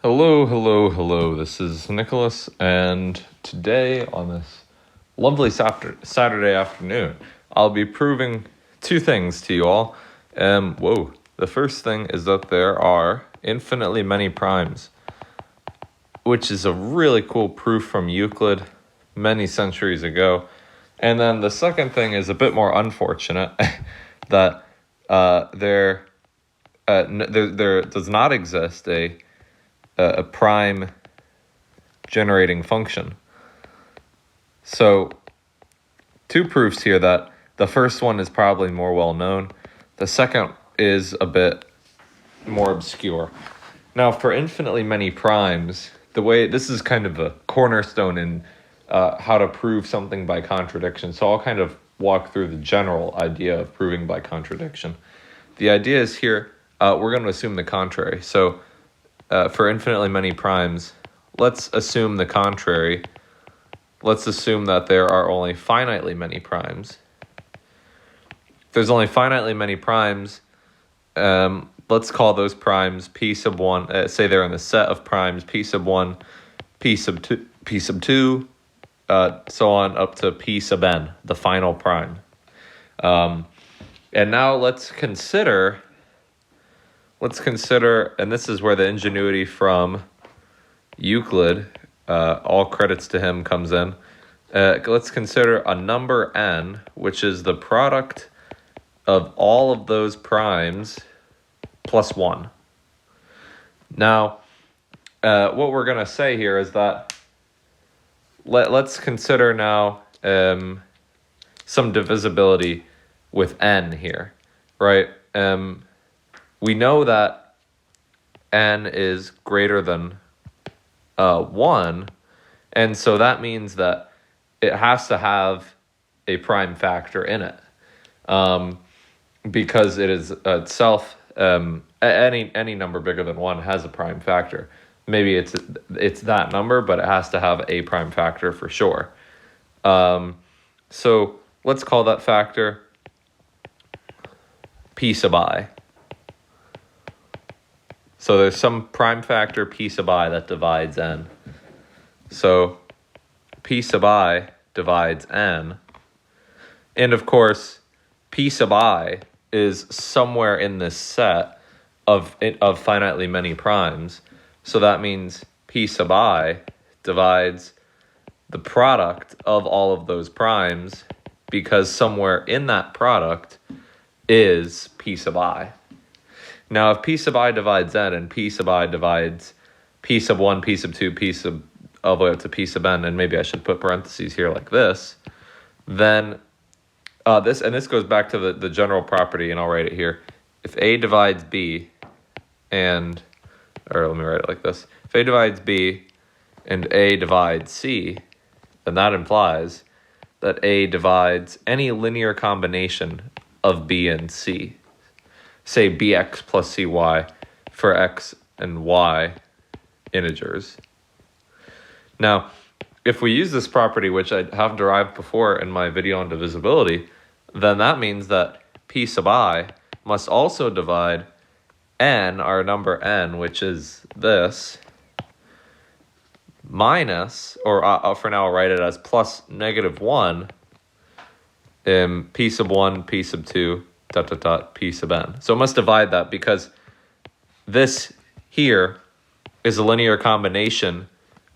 Hello, hello, hello. This is Nicholas, and today on this lovely Saturday afternoon, I'll be proving two things to you all. The first thing is that there are infinitely many primes, which is a really cool proof from Euclid many centuries ago. And then the second thing is a bit more unfortunate, that there does not exist a prime generating function. So two proofs here that the first one is probably more well known. The second is a bit more obscure. Now, for infinitely many primes, the way this is kind of a cornerstone in how to prove something by contradiction. So I'll kind of walk through the general idea of proving by contradiction. The idea is here, we're going to assume the contrary. So for infinitely many primes, let's assume the contrary. Let's assume that there are only finitely many primes. If there's only finitely many primes, let's call those primes p sub 1. Say they're in the set of primes p sub 1, p sub 2, so on up to p sub n, the final prime. And now let's consider, and this is where the ingenuity from Euclid, all credits to him, comes in. Let's consider a number n, which is the product of all of those primes plus 1. Now, what we're going to say here is that let's consider now some divisibility with n here, right? We know that n is greater than 1, and so that means that it has to have a prime factor in it, because it is itself, any number bigger than 1 has a prime factor. Maybe it's that number, but it has to have a prime factor for sure. So let's call that factor p sub I. So there's some prime factor p sub I that divides n. So p sub I divides n. And of course, p sub I is somewhere in this set of finitely many primes. So that means p sub I divides the product of all of those primes, because somewhere in that product is p sub I. Now, if p sub I divides n and p sub I divides p sub 1, p sub 2, p sub all the way up to p sub n, and maybe I should put parentheses here like this, then this goes back to the general property, and I'll write it here. If a divides b or let me write it like this. If a divides b and a divides c, then that implies that a divides any linear combination of b and c. Say bx plus cy for x and y integers. Now, if we use this property, which I have derived before in my video on divisibility, then that means that p sub I must also divide n, our number n, which is this, minus, or for now I'll write it as plus negative 1, p sub 1, p sub 2, p sub n. So it must divide that, because this here is a linear combination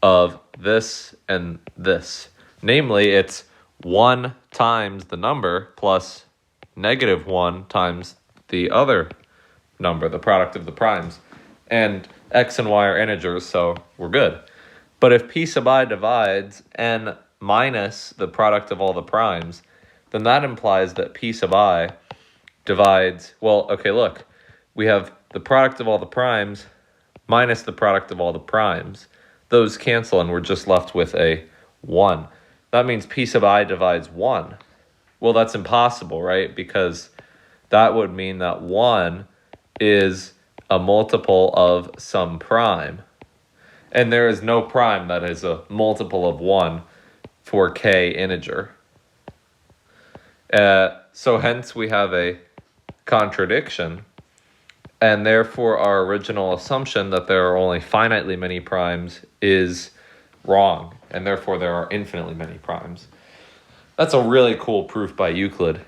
of this and this. Namely, it's 1 times the number plus negative 1 times the other number, the product of the primes. And x and y are integers, so we're good. But if p sub I divides n minus the product of all the primes, then that implies that p sub I divides, well, okay, look, we have the product of all the primes minus the product of all the primes. Those cancel, and we're just left with a 1. That means p sub I divides 1. Well, that's impossible, right? Because that would mean that 1 is a multiple of some prime. And there is no prime that is a multiple of 1 for k integer. So hence we have a contradiction, And therefore, our original assumption that there are only finitely many primes is wrong, and therefore there are infinitely many primes. That's a really cool proof by Euclid.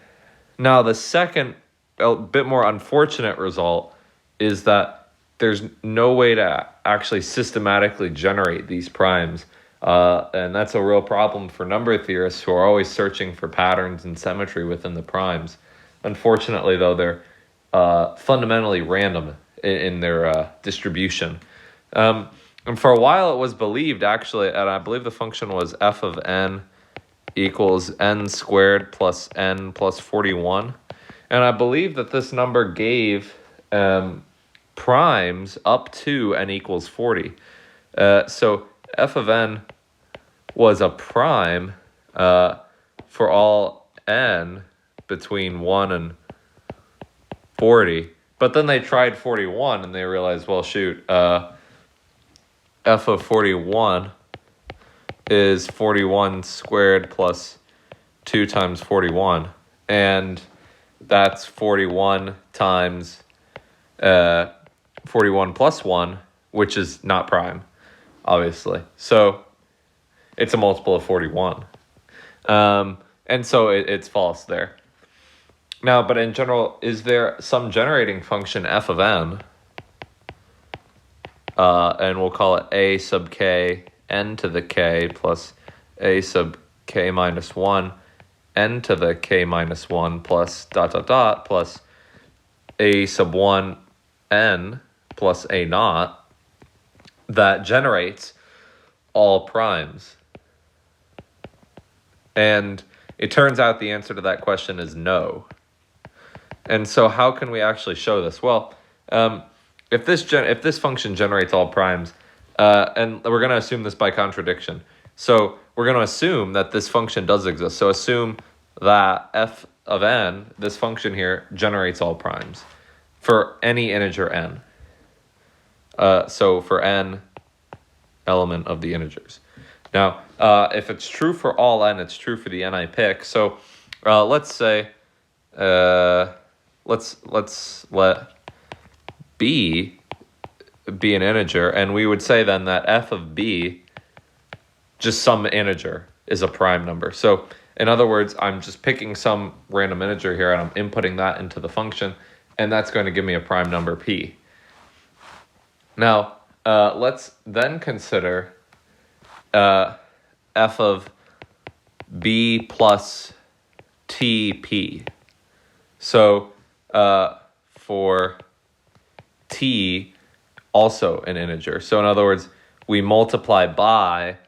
Now, the second, a bit more unfortunate result is that there's no way to actually systematically generate these primes. And that's a real problem for number theorists who are always searching for patterns and symmetry within the primes. Unfortunately, though, they're fundamentally random in their distribution. And for a while, it was believed, actually, and I believe the function was f of n equals n squared plus n plus 41. And I believe that this number gave primes up to n equals 40. So f of n was a prime for all n between 1 and 40. But then they tried 41 and they realized, well, shoot, f of 41 is 41 squared plus 2 times 41. And that's 41 times 41 plus 1, which is not prime, obviously. So it's a multiple of 41. And so it's false there. Now, but in general, is there some generating function f of n? And we'll call it a sub k n to the k plus a sub k minus 1 n to the k minus 1 plus dot dot dot plus a sub 1 n plus a naught that generates all primes. And it turns out the answer to that question is no. And so how can we actually show this? Well, if this function generates all primes, and we're going to assume this by contradiction. So we're going to assume that this function does exist. So assume that f of n, this function here, generates all primes for any integer n. So for n element of the integers. Now, if it's true for all n, it's true for the n I pick. So let's say, let's let b be an integer, and we would say then that f of b, just some integer, is a prime number. So in other words, I'm just picking some random integer here and I'm inputting that into the function, and that's going to give me a prime number p. Now, let's then consider f of b plus tp. So for t, also an integer. So in other words, we multiply by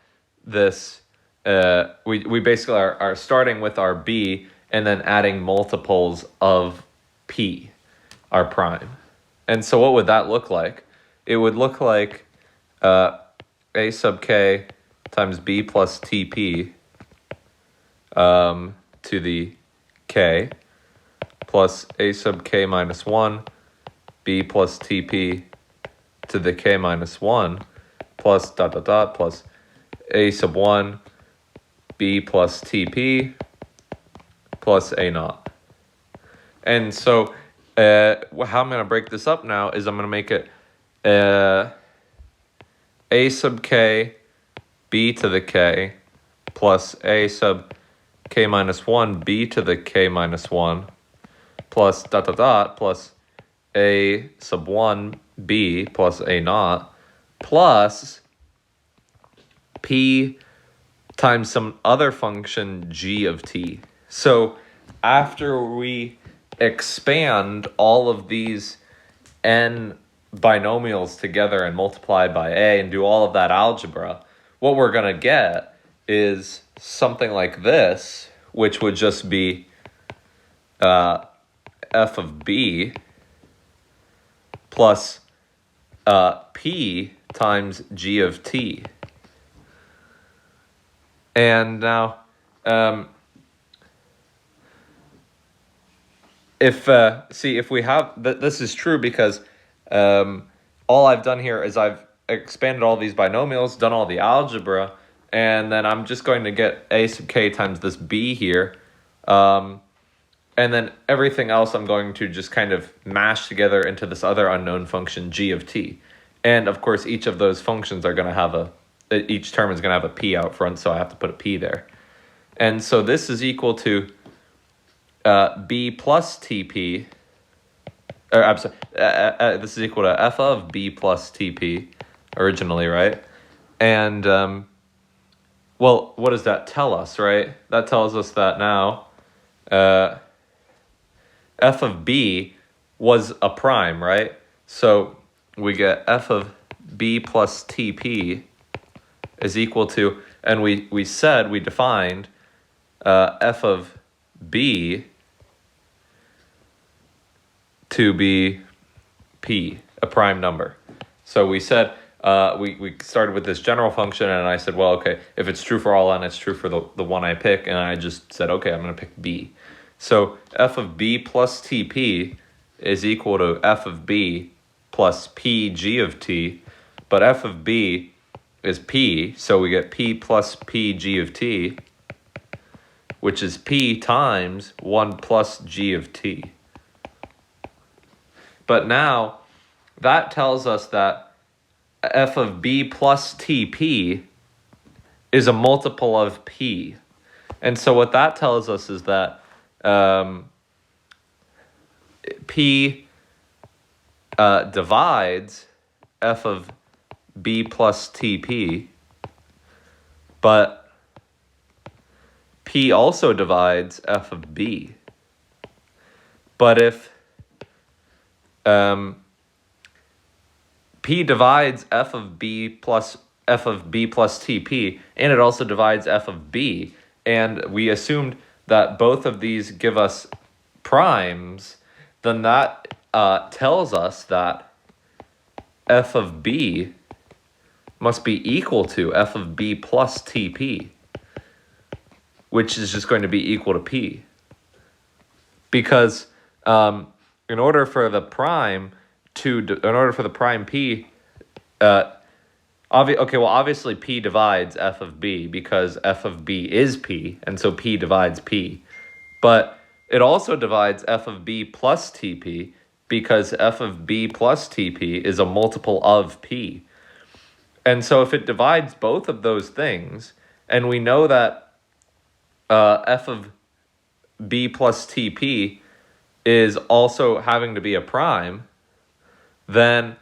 this, we basically are starting with our b and then adding multiples of p, our prime. And so what would that look like? It would look like a sub k times b plus tp to the k plus a sub k minus 1 b plus tp to the k minus 1 plus dot dot dot plus a sub 1 b plus tp plus a naught. And so how I'm going to break this up now is I'm going to make it a sub k b to the k plus a sub k minus 1 b to the k minus 1 plus dot dot dot plus a sub 1 b plus a naught plus p times some other function g of t. So after we expand all of these n binomials together and multiply by a and do all of that algebra, what we're going to get is something like this, which would just be f of b plus p times g of t. And now, if we have, this is true because all I've done here is I've expanded all these binomials, done all the algebra, and then I'm just going to get a sub k times this b here, And then everything else I'm going to just kind of mash together into this other unknown function, g of t. And of course, each of those functions are going to have each term is going to have a p out front, so I have to put a p there. And so this is equal to b plus tp, or I'm sorry, this is equal to f of b plus tp originally, right? And, well, what does that tell us, right? That tells us that now f of b was a prime, right? So we get f of b plus tp is equal to, and we defined f of b to be p, a prime number. So we said, we started with this general function, and I said, well, okay, if it's true for all n, it's true for the one I pick, and I just said, okay, I'm going to pick b. So f of b plus tp is equal to f of b plus p g of t, but f of b is p, so we get p plus p g of t, which is p times 1 plus g of t. But now, that tells us that f of b plus tp is a multiple of p. And so what that tells us is that p divides f of b plus tp, but p also divides f of b. But if p divides f of b plus tp, and it also divides f of b, and we assumed that both of these give us primes, then that tells us that f of b must be equal to f of b plus tp, which is just going to be equal to p. Because in order for the prime p, obviously p divides f of b because f of b is p, and so p divides p. But it also divides f of b plus tp because f of b plus tp is a multiple of p. And so if it divides both of those things, and we know that f of b plus tp is also having to be a prime, then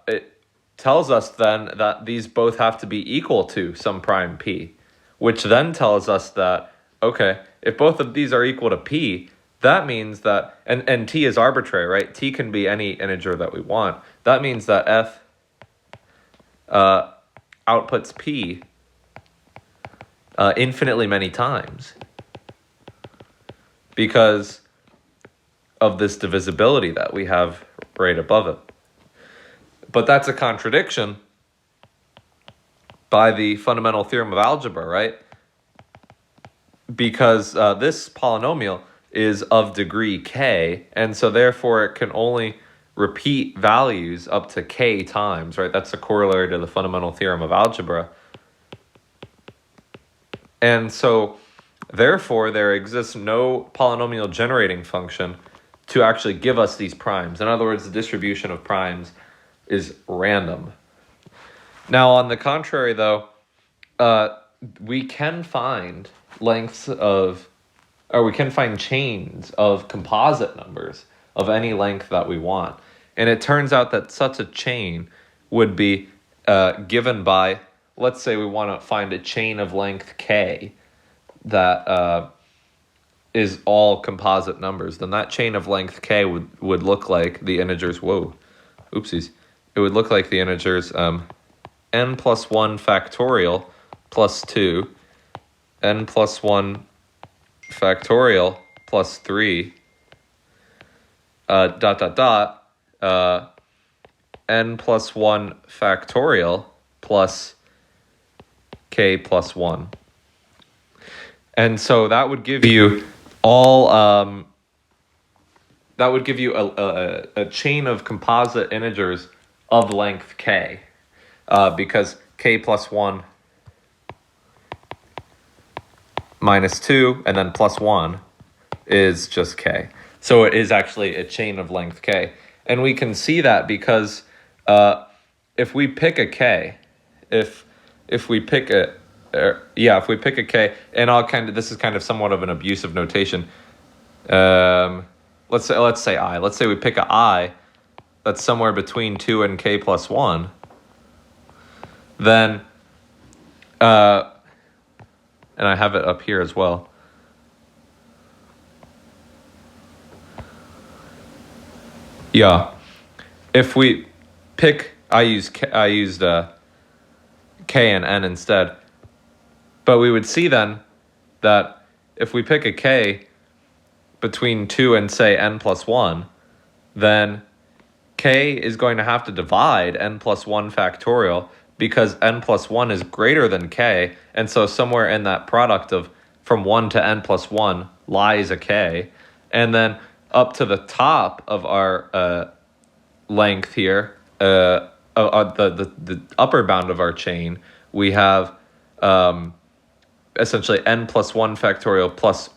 it tells us then that these both have to be equal to some prime p, which then tells us that, okay, if both of these are equal to p, that means that, and t is arbitrary, right? T can be any integer that we want. That means that f outputs p infinitely many times because of this divisibility that we have right above it. But that's a contradiction by the fundamental theorem of algebra, right? Because this polynomial is of degree k, and so therefore it can only repeat values up to k times, right? That's a corollary to the fundamental theorem of algebra. And so therefore there exists no polynomial generating function to actually give us these primes. In other words, the distribution of primes is random. Now, on the contrary, though, we can find chains of composite numbers of any length that we want. And it turns out that such a chain would be given by, let's say we want to find a chain of length k that is all composite numbers. Then that chain of length k would look like the integers, it would look like the integers n plus 1 factorial plus 2, n plus 1 factorial plus 3, n plus 1 factorial plus k plus 1. And so that would give you a chain of composite integers of length k, because k plus 1 minus 2 and then plus 1 is just k. So it is actually a chain of length k. And we can see that because if we pick a k, if we pick a if we pick a k, and this is kind of somewhat of an abusive notation. Let's say I. Let's say we pick a I that's somewhere between 2 and k plus 1. Then, and I have it up here as well. Yeah, if we pick, I used k and n instead. But we would see then that if we pick a k between 2 and say n plus 1, then k is going to have to divide n plus 1 factorial because n plus 1 is greater than k. And so somewhere in that product of from 1 to n plus 1 lies a k. And then up to the top of our length here, the upper bound of our chain, we have essentially n plus 1 factorial plus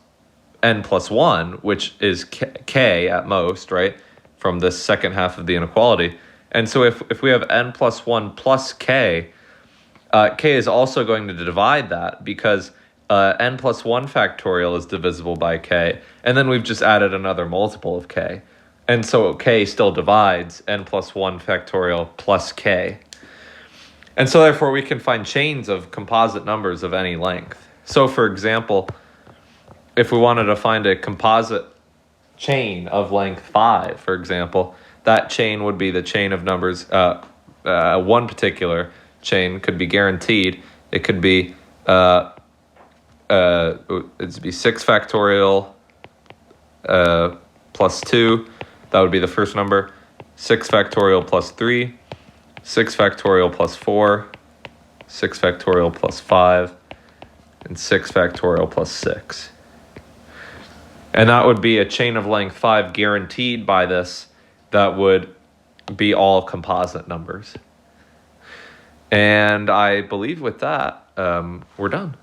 n plus 1, which is k at most, right, from this second half of the inequality. And so if we have n plus 1 plus k, k is also going to divide that because n plus 1 factorial is divisible by k, and then we've just added another multiple of k. And so k still divides n plus 1 factorial plus k. And so therefore we can find chains of composite numbers of any length. So for example, if we wanted to find a composite chain of length 5, for example, that chain would be the chain of numbers. One particular chain could be guaranteed. It could be it'd be 6 factorial plus 2. That would be the first number. 6 factorial plus 3. 6 factorial plus 4. 6 factorial plus 5. And 6 factorial plus 6. And that would be a chain of length 5 guaranteed by this that would be all composite numbers. And I believe with that, we're done.